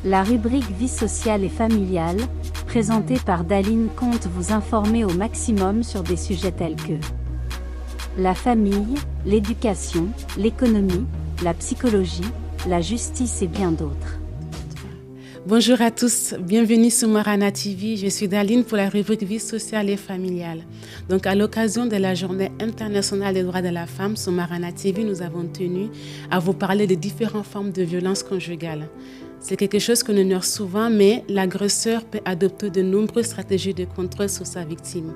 La rubrique Vie sociale et familiale, présentée par Daline, compte vous informer au maximum sur des sujets tels que la famille, l'éducation, l'économie, la psychologie, la justice et bien d'autres. Bonjour à tous, bienvenue sur Marana TV. Je suis Daline pour la rubrique Vie sociale et familiale. Donc, à l'occasion de la Journée internationale des droits de la femme, sur Marana TV, nous avons tenu à vous parler des différentes formes de violence conjugale. C'est quelque chose qu'on ignore souvent, mais l'agresseur peut adopter de nombreuses stratégies de contrôle sur sa victime,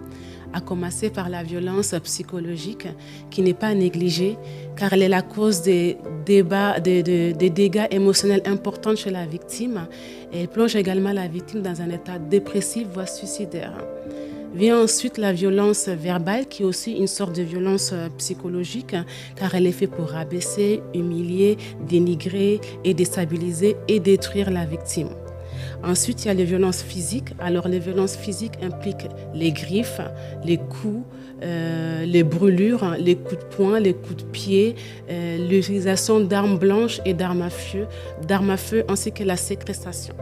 à commencer par la violence psychologique, qui n'est pas négligée, car elle est la cause des dégâts émotionnels importants chez la victime, et elle plonge également la victime dans un état dépressif, voire suicidaire. Vient ensuite la violence verbale, qui est aussi une sorte de violence psychologique, car elle est faite pour rabaisser, humilier, dénigrer et déstabiliser et détruire la victime. Ensuite, il y a les violences physiques. Alors, les violences physiques impliquent les griffes, les coups, les brûlures, les coups de poing, les coups de pied, l'utilisation d'armes blanches et d'armes à feu, ainsi que la séquestration.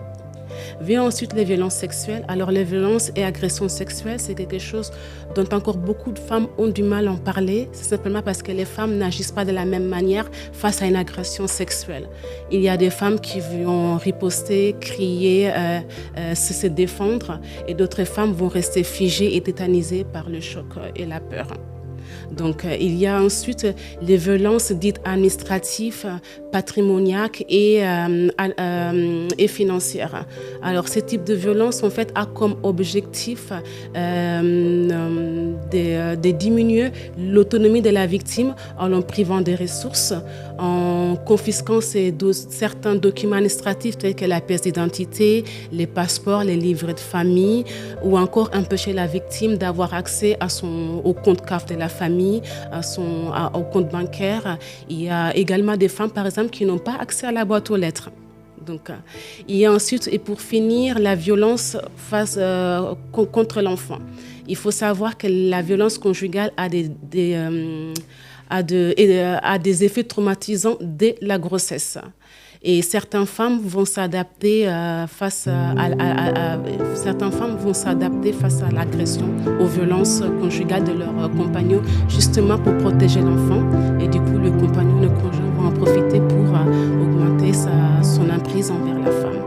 Vient ensuite les violences sexuelles. Alors, les violences et agressions sexuelles, c'est quelque chose dont encore beaucoup de femmes ont du mal à en parler. C'est simplement parce que les femmes n'agissent pas de la même manière face à une agression sexuelle. Il y a des femmes qui vont riposter, crier, se défendre, et d'autres femmes vont rester figées et tétanisées par le choc et la peur. Donc, il y a ensuite les violences dites administratives, patrimoniales et financières. Alors, ce type de violence, en fait, a comme objectif de diminuer l'autonomie de la victime en l'en privant des ressources, en confisquant certains documents administratifs tels que la pièce d'identité, les passeports, les livrets de famille, ou encore empêcher la victime d'avoir accès au compte CAF de la famille, au compte bancaire. Il y a également des femmes, par exemple, qui n'ont pas accès à la boîte aux lettres. Donc, il y a ensuite, et pour finir, la violence contre l'enfant. Il faut savoir que la violence conjugale a des effets traumatisants dès la grossesse. Et certaines femmes vont s'adapter face à l'agression, aux violences conjugales de leur compagnon, justement pour protéger l'enfant. Et du coup, le compagnon, le conjoint va en profiter pour augmenter son emprise envers la femme.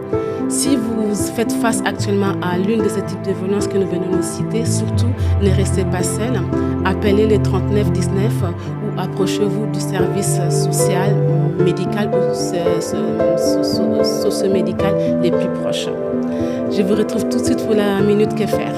Si vous faites face actuellement à l'une de ces types de violences que nous venons de citer, surtout ne restez pas seul. Appelez les 3919 ou approchez-vous du service social, médical ou socio-médical les plus proches. Je vous retrouve tout de suite pour la Minute Que Faire.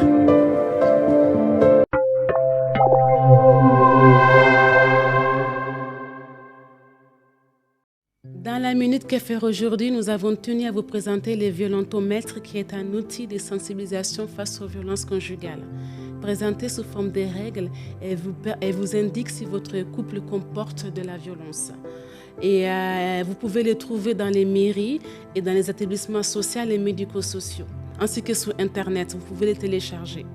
Dans la Minute Que Faire aujourd'hui, nous avons tenu à vous présenter les violentomètres, qui est un outil de sensibilisation face aux violences conjugales. Présenté sous forme de règles, elle vous indique si votre couple comporte de la violence. Et vous pouvez les trouver dans les mairies et dans les établissements sociaux et médico-sociaux, ainsi que sur Internet. Vous pouvez les télécharger.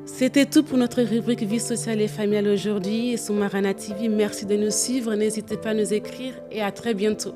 C'était tout pour notre rubrique Vie sociale et familiale aujourd'hui. Et sur Marana TV, merci de nous suivre. N'hésitez pas à nous écrire et à très bientôt.